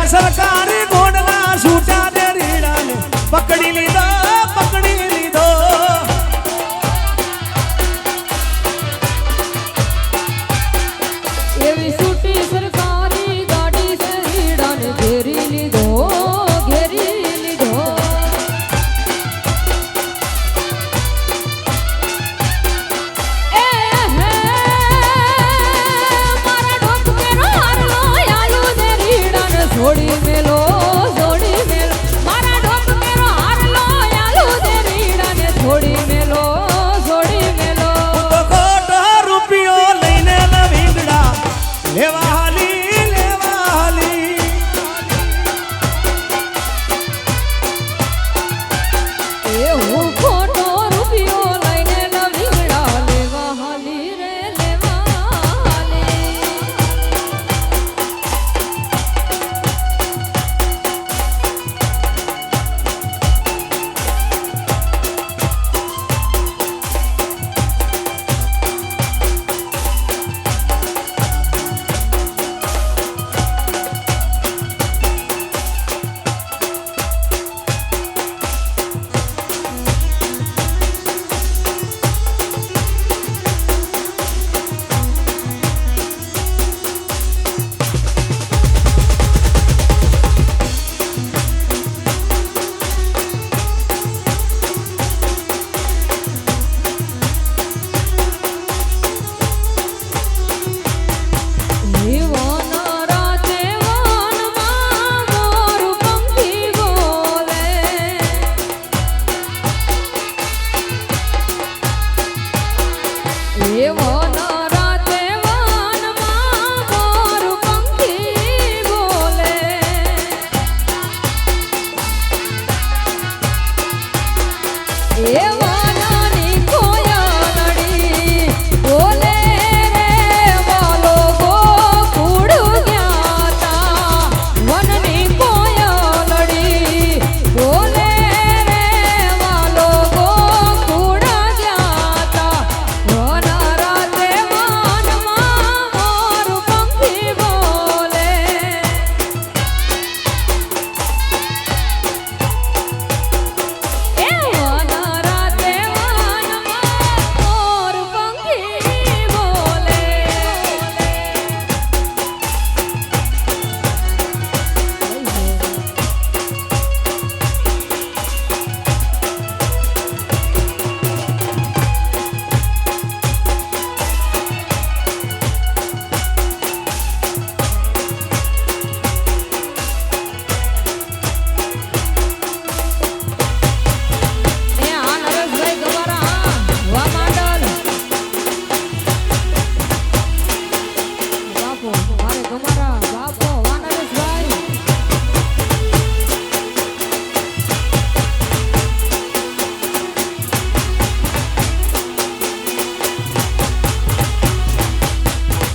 સરકારી ગોડના છૂટા દે રીડાને પકડી લીધો એવી છૂટી સરકારી ગાડી છે રીડાને ઘેરી લીધો એ હે મારા ઢોક પેરો હારલો આલુ દે રીડાને છોડી મેલો મારા ઢોક પેરો હારલો આલુ દે રીડાને છોડી મેલો તો ખોટો રૂપિયો લઈને લવિંગડા લેવા હાલી એ હું ખોટો રૂપિયો લઈને લવિંગડા લેવા હાલી રે લેવા હાલી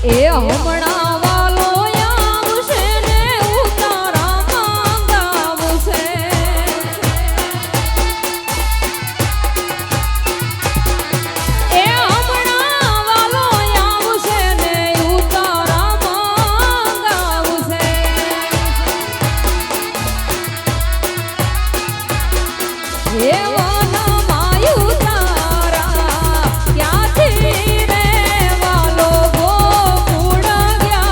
એ હમણાં વાલો આવશે ને ઉતારા માંગાવશે એ હમણાં વાલો આવશે ને ઉતારા માંગાવશે એવાના માયું તારા ક્યાંથી રે વાલો ગોકુળ ગયા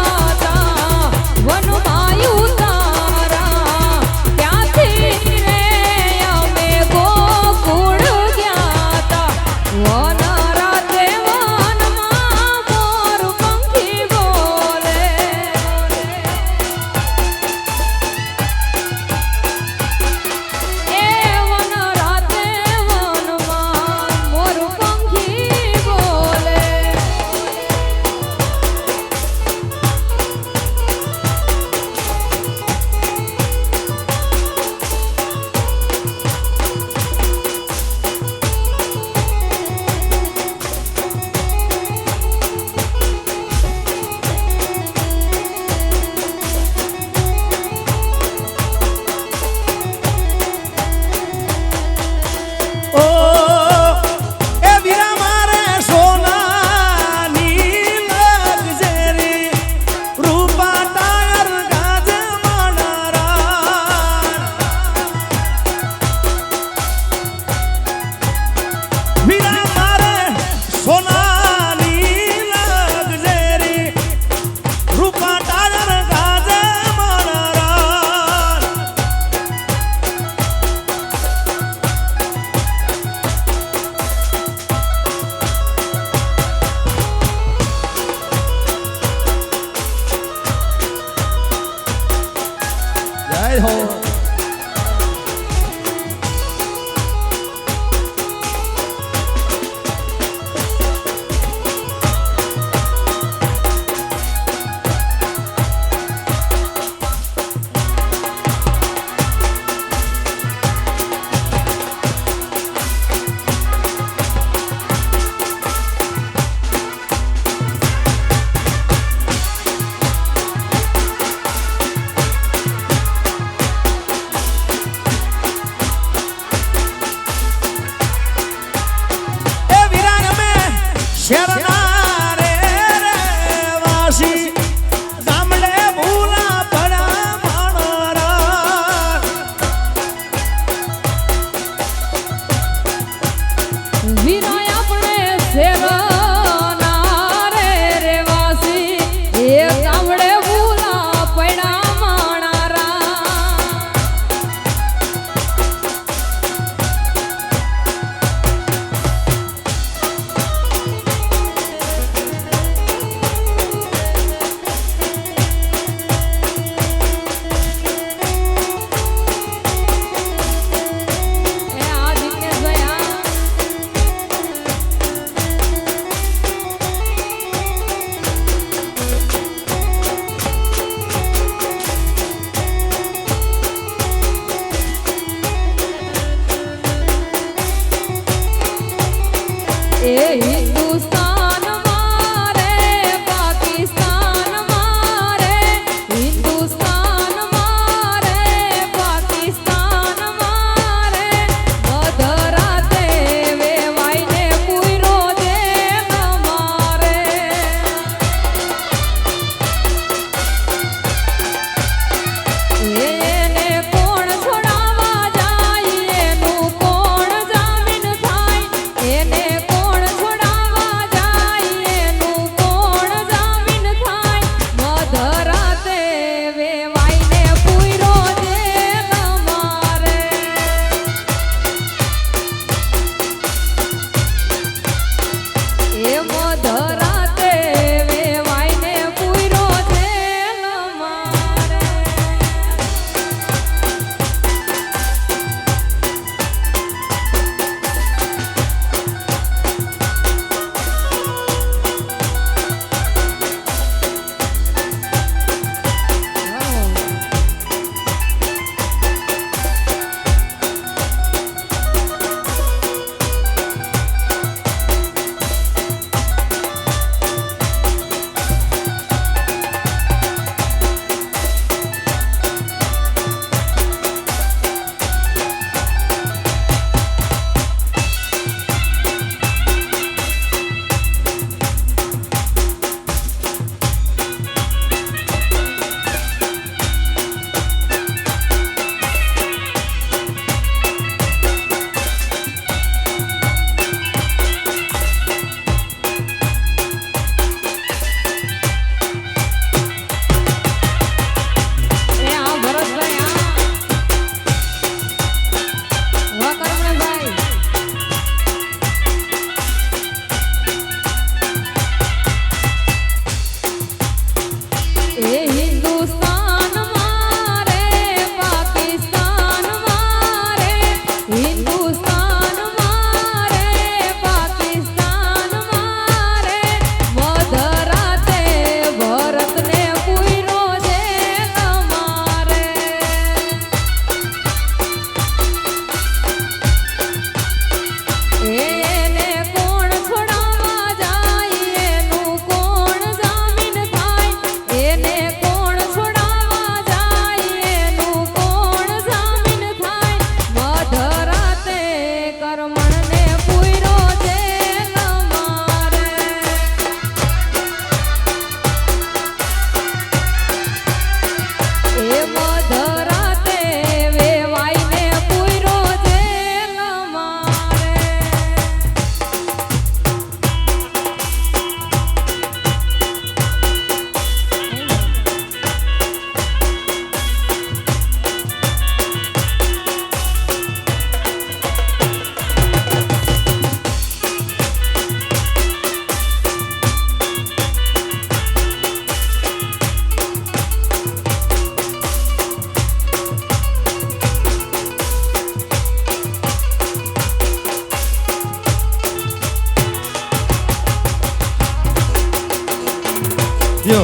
જો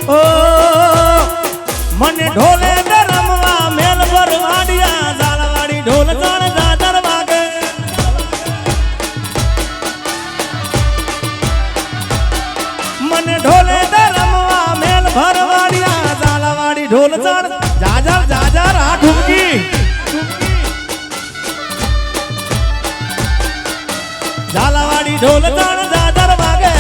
ઓ મને ઢોલે રમવા મેલ પર વાડિયા ઝાલવાડી ઢોલ ચાણ દાદર વાગે મને ઢોલે રમવા મેલ ભર વાડિયા ઝાલવાડી ઢોલ ચાણ જાજર જાજર આ ઠુમકી ઝાલવાડી ઢોલ ચાણ દાદર વાગે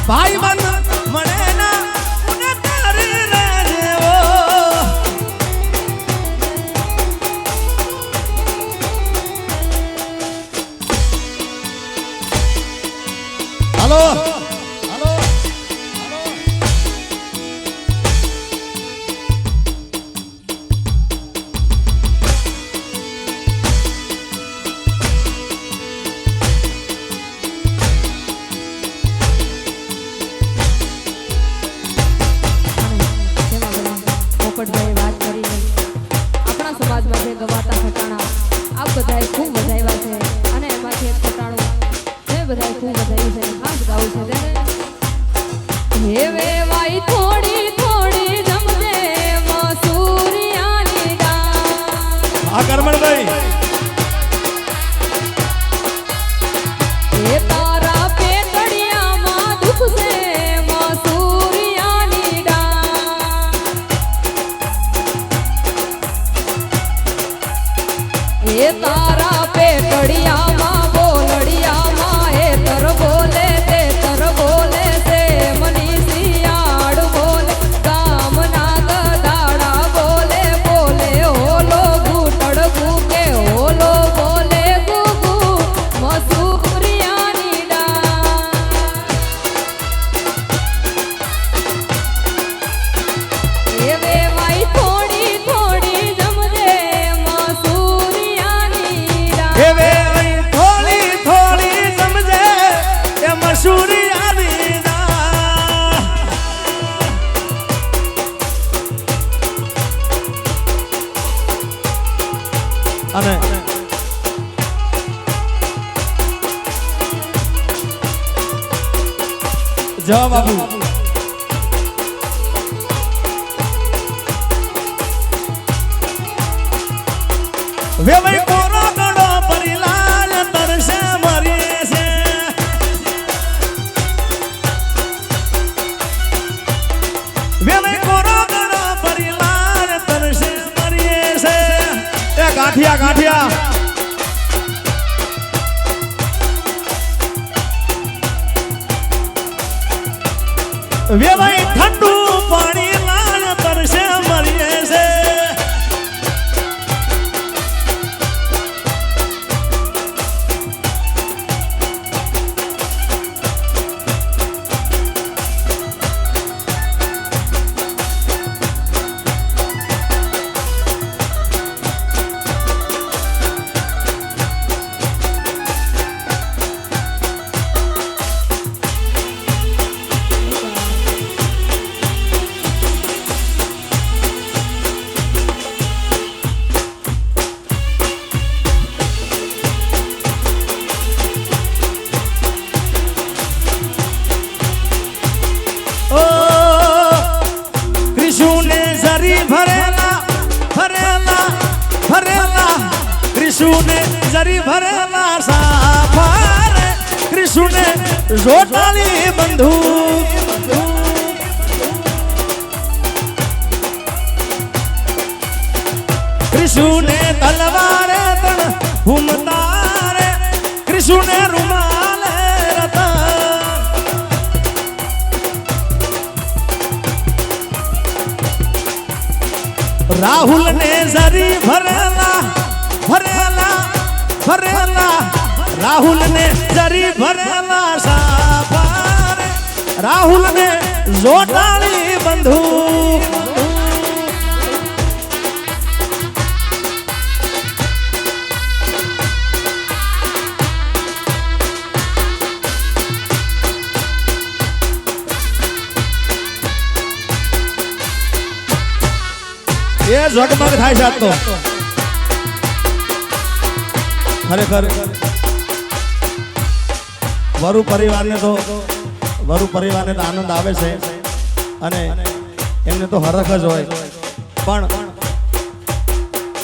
ભાઈ બન મળે ના મને તારી રહેવો હાલો હાલો પોપટભાઈ વાત કરી આપણા સમાજમાં જે ગવાતા ખટાણા આપ બધાએ ખૂબ વધાવ્યા છે અને એમાંથી એક ખટાણું જે બધાએ ખૂબ વધાવ્યું છે ખાસ ગાવું છે તેને હે વેવાઈ થોડી થોડી જમજે મસૂરિયાની દાળ આ કરમણભાઈ એ તારા પેટડિયામાં દુખ છે મસૂરિયાની દાળ એ તારા પેટડિયામાં બોલડિયામાં એ તર બોલે તે તર બોલે તે મનીષી આડ બોલે ગામના ગદાડા બોલે બોલે હોલો ઘૂંટડ ઘૂકે હોલો બોલે ગુગુ મસૂરિયાની દાળ એ વેવાઈ થોડી થોડી જમજે મસૂરિયાની દાળ એ વે અહીં થોડી થોડી સમજે એ મસૂરી આવી ના અને જવાબ આપું વેવાઈ કોરો ગળો પરિલાલ તરસે મરીએ છે વેવાઈ કોરો ગળો પરિલાલ તરસે મરીએ છે એ ગાંઠિયા ગાંઠિયા વેવાઈ ઠંડુ પાણી લાલ તરસે મરીએ છે ઓ કૃષ્ણે જરી ભરેલા ભરેલા ભરેલા કૃષ્ણે જરી ભરેલા સાફાર કૃષ્ણે જોટાળી બંદૂક કૃષ્ણે તલવારે તણ ઘૂમતારે કૃષ્ણે રૂમાલે રતા રાહુલ ને જરી ભરેલા ભરેલા ભરેલા રાહુલ ને જરી ભરેલા સાફાર રાહુલ ને જોટાળી બંદૂક કે ઝગમગ થાય છે આજ તો ખરેખર વરુ પરિવારને તો આનંદ આવે છે અને એમને તો હરખ જ હોય પણ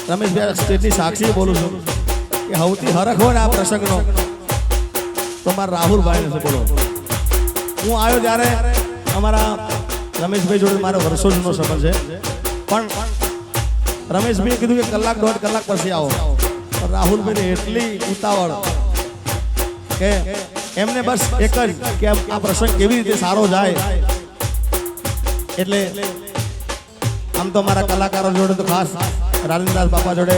રમેશભાઈ સ્ટેજની સાક્ષી બોલું છું કે સૌથી હરખ હોય ને આ પ્રસંગનો તો મારા રાહુલભાઈ છે. બોલો હું આવ્યો ત્યારે અમારા રમેશભાઈ જોડે મારો વર્ષો જૂનો સંબંધ છે પણ રમેશભાઈએ કીધું કે કલાક દોઢ કલાક પછી આવો. રાહુલભાઈને એટલી ઉતાવળ કે એમને બસ એક જ કે આ પ્રસંગ કેવી રીતે સારો જાય એટલે આમ તો અમારા કલાકારો જોડે તો ખાસ રાજેન્દ્રદાસ બાપા જોડે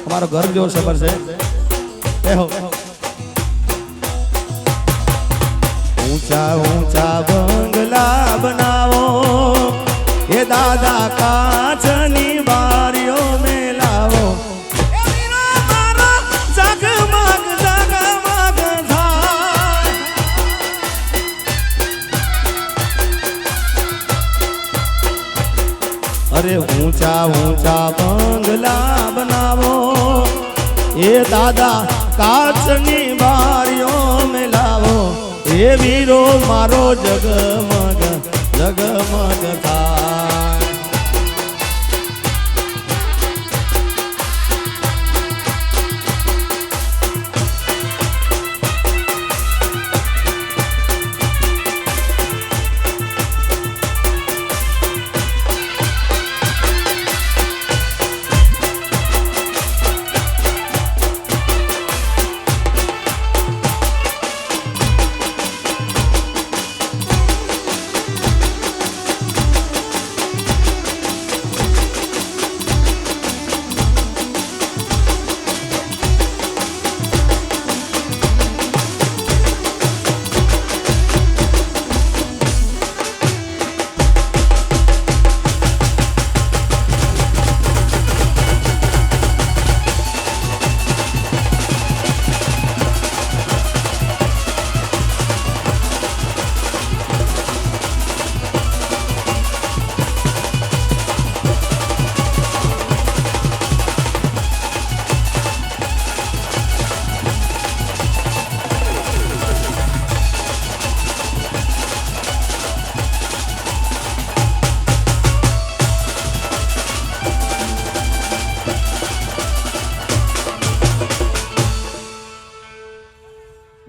અમારો ઘર જેવો સંબંધ છે. ઊંચા ઊંચા બંગલા બનાવો એ દાદા કાચની બારીઓ મેં લાવો અરે ઊંચા ઊંચા બંગલા બનાવો એ દાદા કાચની બારીઓ મેં લાવો એ વીરો મારો જગમગ જગમગ થાય.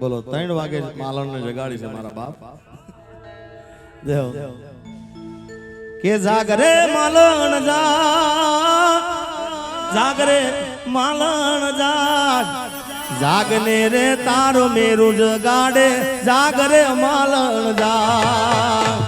બોલો 3 વાગે માલણને જગાડી છે મારા બાપ. દેવ કે જાગરે માલણ જાગરે માલણ જાગને રે તારો મેરુ જગાડે જાગરે માલણ જાગ.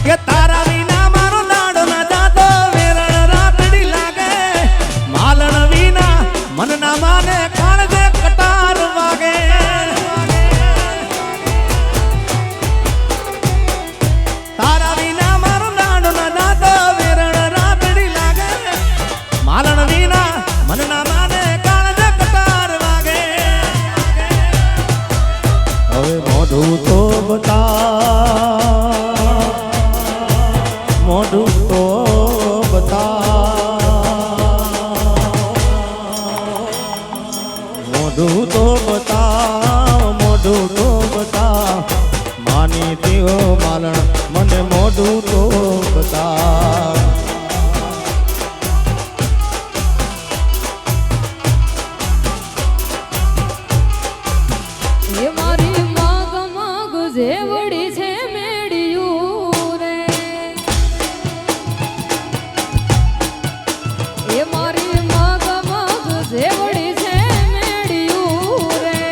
કે તારા વિના મારો લાડો ના જાતો વેરણ રાતડી લાગે માલણ વિના મન ના માને કાળજે કટાર વાગે. તારા વિના મારો લાડો ના જાતો વેરણ રાતડી લાગે માલણ વિના મન ના માને કાળજે કટાર વાગે. હવે મોઢું તો બતા મોઢું તો બતા માની દીઓ માલણ મને મોઢું તો બતા. એ મારી માગ માગ જેવડી છે મેડિયું રે. એ મારી માગ માગ જેવડી છે મેડિયું રે.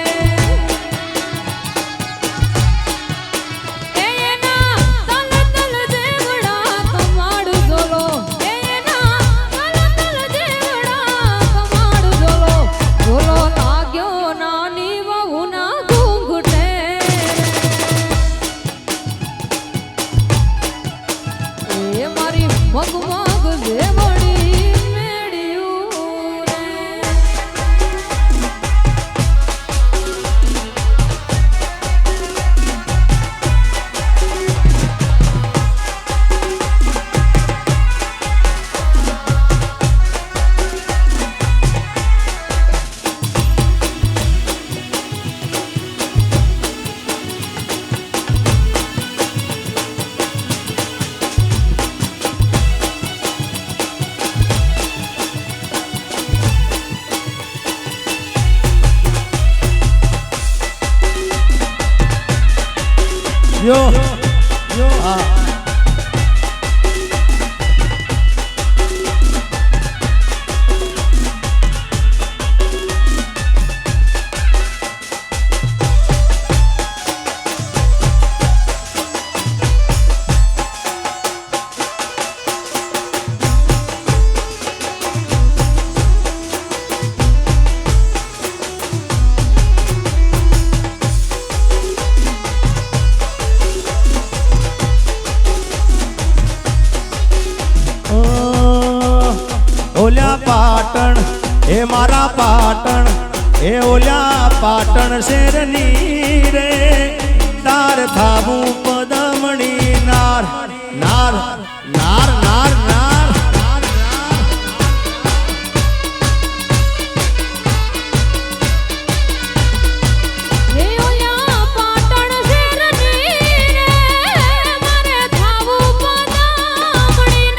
એના તલ તલ જેવડા તમારું ઝોલો યો હા ઓલ્યા પાટણ એ મારા પાટણ એ ઓલ્યા પાટણ શેરની રે તાર થાવું પદમણી નાર નાર નાર નાર નાર હે ઓલ્યા પાટણ શેરની રે મારે થાવું પદમણી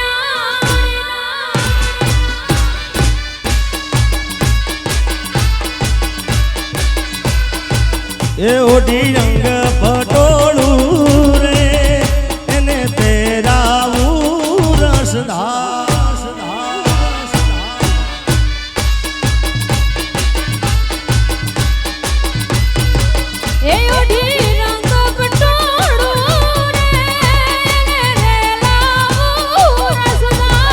એ ઓઢી રંગ પટોળું રે એને પહેરાવું રસદાસ એ ઓઢી રંગ પટોળું રે લાવું રસદાર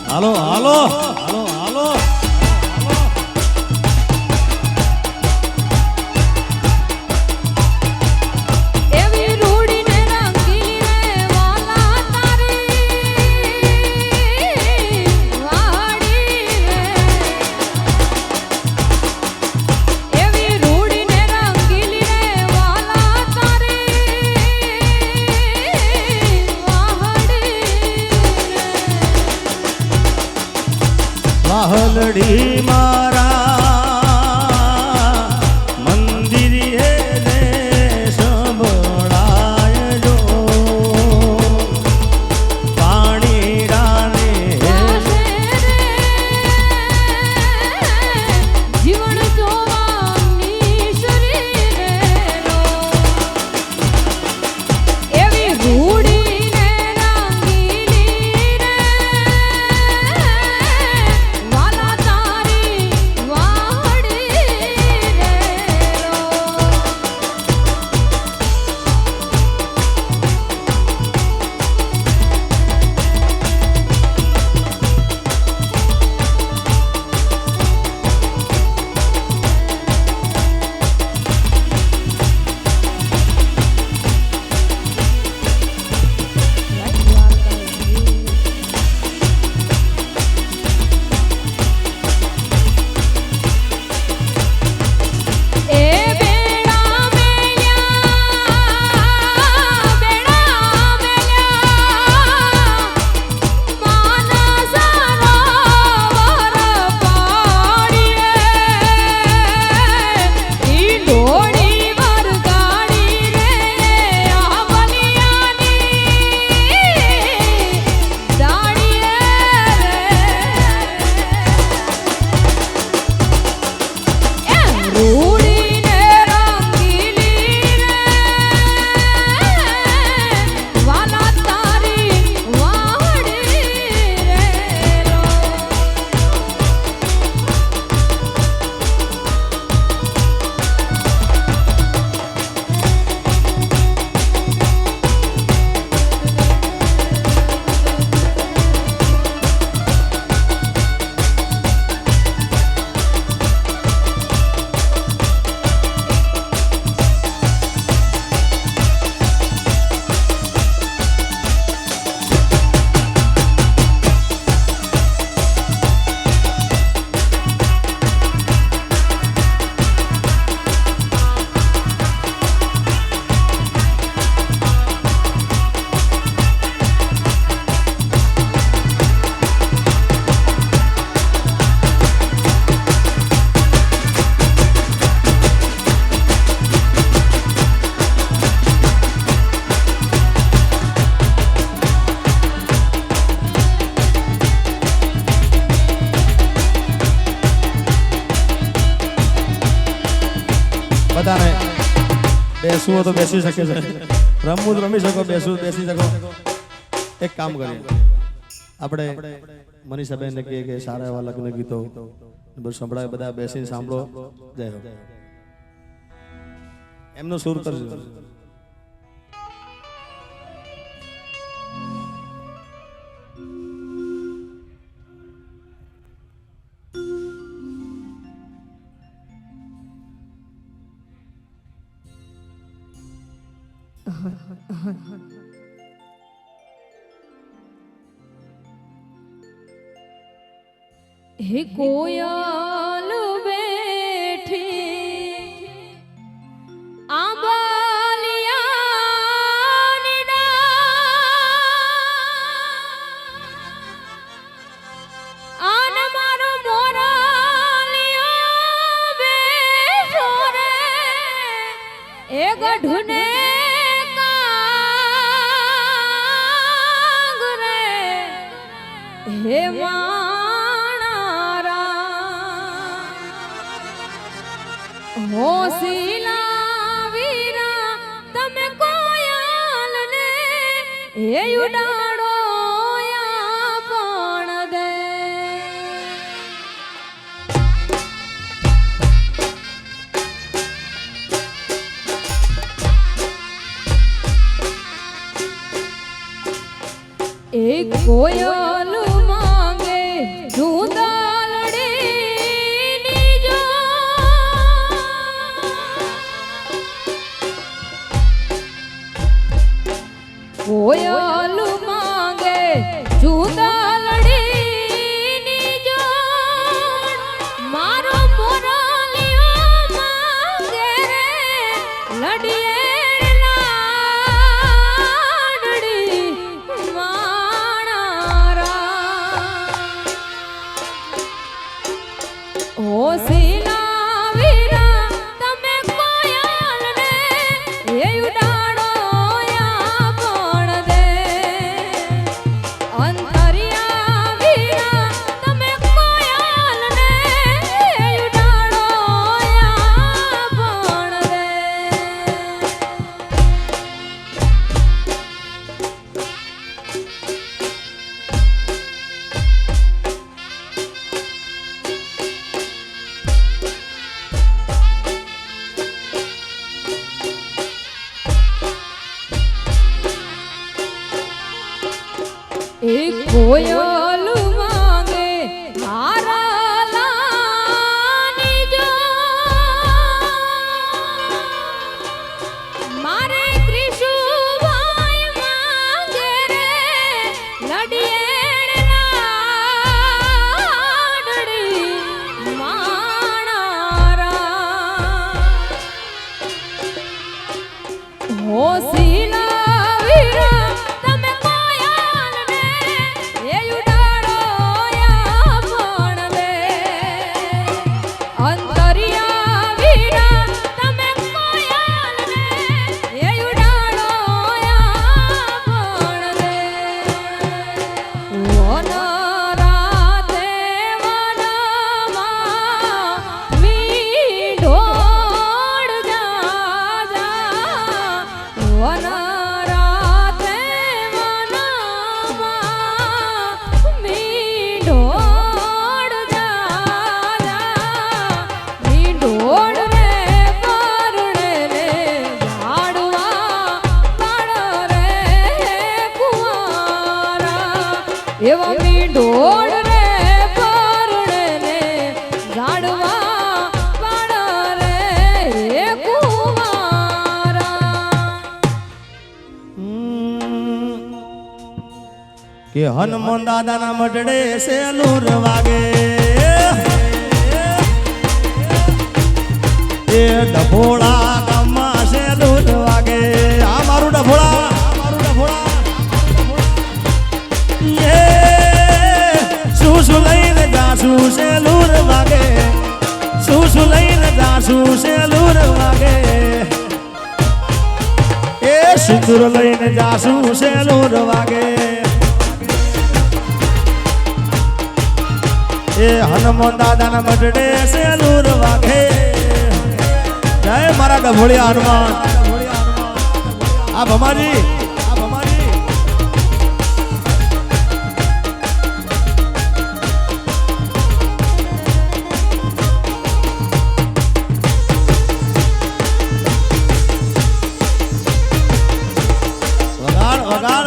હાલો હાલો હાલો હાલો એવી રૂડીને રંગી રે વાલા તારી વાડી રે એવી રૂડીને રંગી રે વાલા તારી વાડી વાહલડી મારા મંદિરે ને સંભળાય જો પાણી રાને જીવન જોવાની શરીરેનો એવી રૂડીને રંગીલી રે વાલા તારી દાદાને બેસવું હોય તો બેસી શકે છે, રમવું તો રમી શકો, બેસવું બેસી શકો. એક કામ કરીએ, આપણે મનીષાબેનને કહીએ કે સારા એવા લગ્ન ગીતો બધું સંભળાય, બધા બેસીને સાંભળો. જય હો. એમનો સુર કરજો. હે કોયલ બેઠી આંબાલિયાની ડાળ, આન મારો મોરાલિયો બેઠો રે એ ગઢને કાંગ રે હે હોશીલા વીરા તમે કોયલ ને એ ઉડાડો પણ દે. એક કોયલ માંગે કોયલ માંગે જુદાલડીની જોડ, મારો મોરાલિયો માંગે રે લડીએ લાડડી માણારા. હોશીલા વીરા તમે કોયલ ને એ ઉડાડો એક કોયલ માંગે હારા લાની જોડ, મારે ત્રિશુભાઈ માંગે રે લડીએ લાડડી માણારા. હોશીલા વીરા તમે એવા મીંઢોળ રે પરણે ને ઝાડવા પાડ રે કુંવારા. કે હનુમાન દાદાના મઢડે સેલુર વાગે, એ ડભોળા ગામમાં સેલુર વાગે. આ મારું ડભોળા, શું લઈને જાશું સેલુર વાગે, શું લઈને જાશું સેલુર વાગે. એ સિંદૂર લઈને જાશું સેલુર વાગે. એ હનુમાન દાદાના મઢડે સેલુર વાગે. જય મારા ગભોળિયા હનુમાન આ ભમાજી વગાડ વગાડ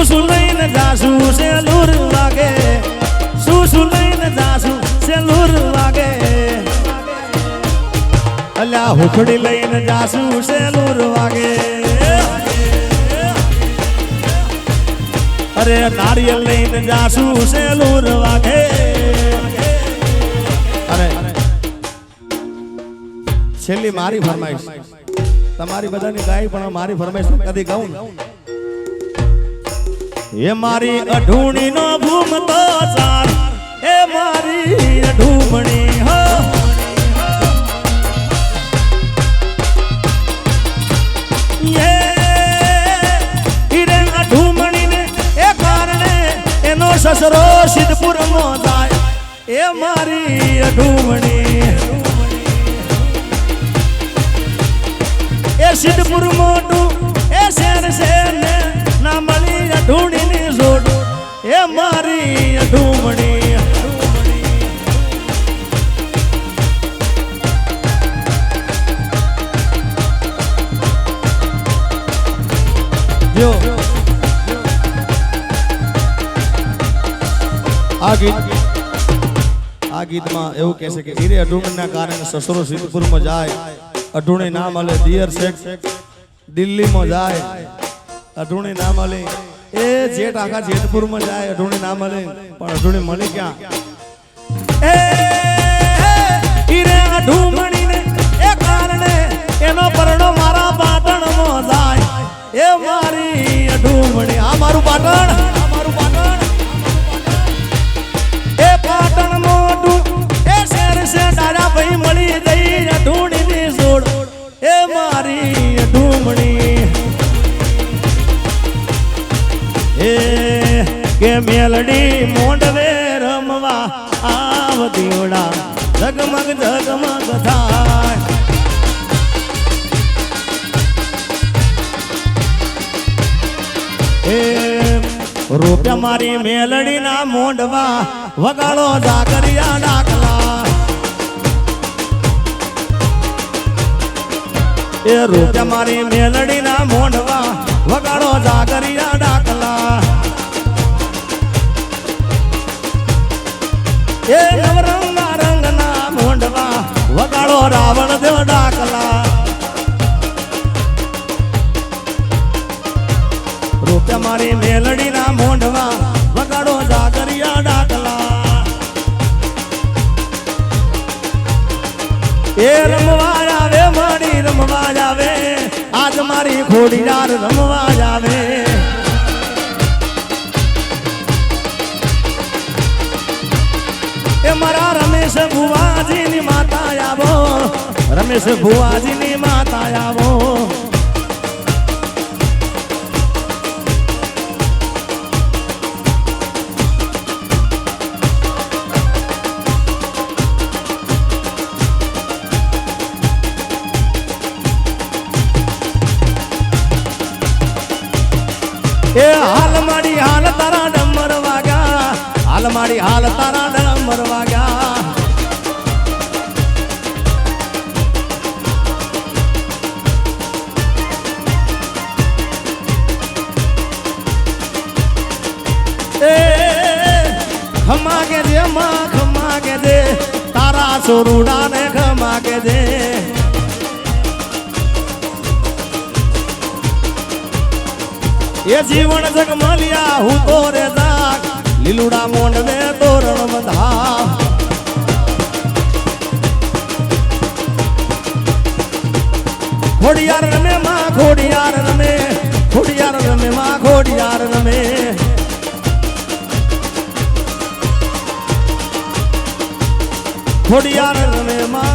શું લઈને જાસુ સેલુર વાગે શું લઈને જાસુ સેલુર વાગે અલ્યા હુખડી લઈને જાસુ સેલુર વાગે અરે નારિયેલ લઈને જાસુ સેલુર વાગે અરે છેલ્લી મારી ફરમાઈશ તમારી બધાની ગાય પણ મારી ફરમાઈશ કદી ગાઉં એ મારી અઢૂણી નો ભૂમતો ચાર એ મારી અઢૂમણી હો એ ઈરે અઢૂમણી ને એ કારણે એનો સસરો સિદ્ધપુર માં જાય એ મારી અઢૂમણી એ સિદ્ધપુર મોટું એ શેર શેર ને ના મળી અઢૂણી ની જોડ એ મારી અઢૂમણી જો આ ગીતમાં એવું કહે છે કે હીરે અઢૂમણી ના કારણે સસરો સિદ્ધપુરમાં જાય અઢૂણી ના મળે દિયર શેખ દિલ્હીમાં જાય અઢૂણી ના મળે એ જેઠ આખા જેતપુરમાં જાય અઢૂણી ના મળે પણ અઢૂણી મળી ક્યાં એ હીરે અઢૂમણી ને એ કારણે એનો પરણો મારા પાટણમાં જાય એ મારી અઢૂમણી આ મારું પાટણ એ પાટણ મોટું એ શેર સે દાદા ભાઈ મળી જઈ અઢૂણી ની જોડ એ મારી અઢૂમણી એ કે મેલડી મોંડવે રમવા આવતીવડા ઝગમગ ઝગમગ થાય એ રૂપિયા મારી મેલડી ના મોંડવા વગાડો જાગરિયા ડાકલા એ રૂપિયા મારી મેલડી ના મોંડવા વગાડો જાગરિયા ડાકલા એ નવરંગા રંગના મોંડવા વગાડો રાવણ દેવ ડાકલા રૂપિયા મારી મેલડી ના મોંડવા વગાડો જાગરિયા ડાકલા એ રમવા આવે મારી રમવા આવે આજ મારી ખોડિયાર રમવા આવે એ મારા રમેશ ભુવાજી ની માતા આવો રમેશ ભુવાજી ની માતા આવો એ હાલ માડી હાલ તારા ડમર વાગ્યા હાલ માડી હાલ તારા ડમર વાગ્યા એ ખમા કે દે માં ખમા કે દે તારા સોરુડા ને ખમા કે દે એ જીવન જગમલિયા હું તો રે જાગ લીલુડા મોંડવે તોરણ બંધા ખોડિયાર રમે માં ખોડિયાર રમે ખોડિયાર રમે માં ખોડિયાર રમે ખોડિયાર રમે માં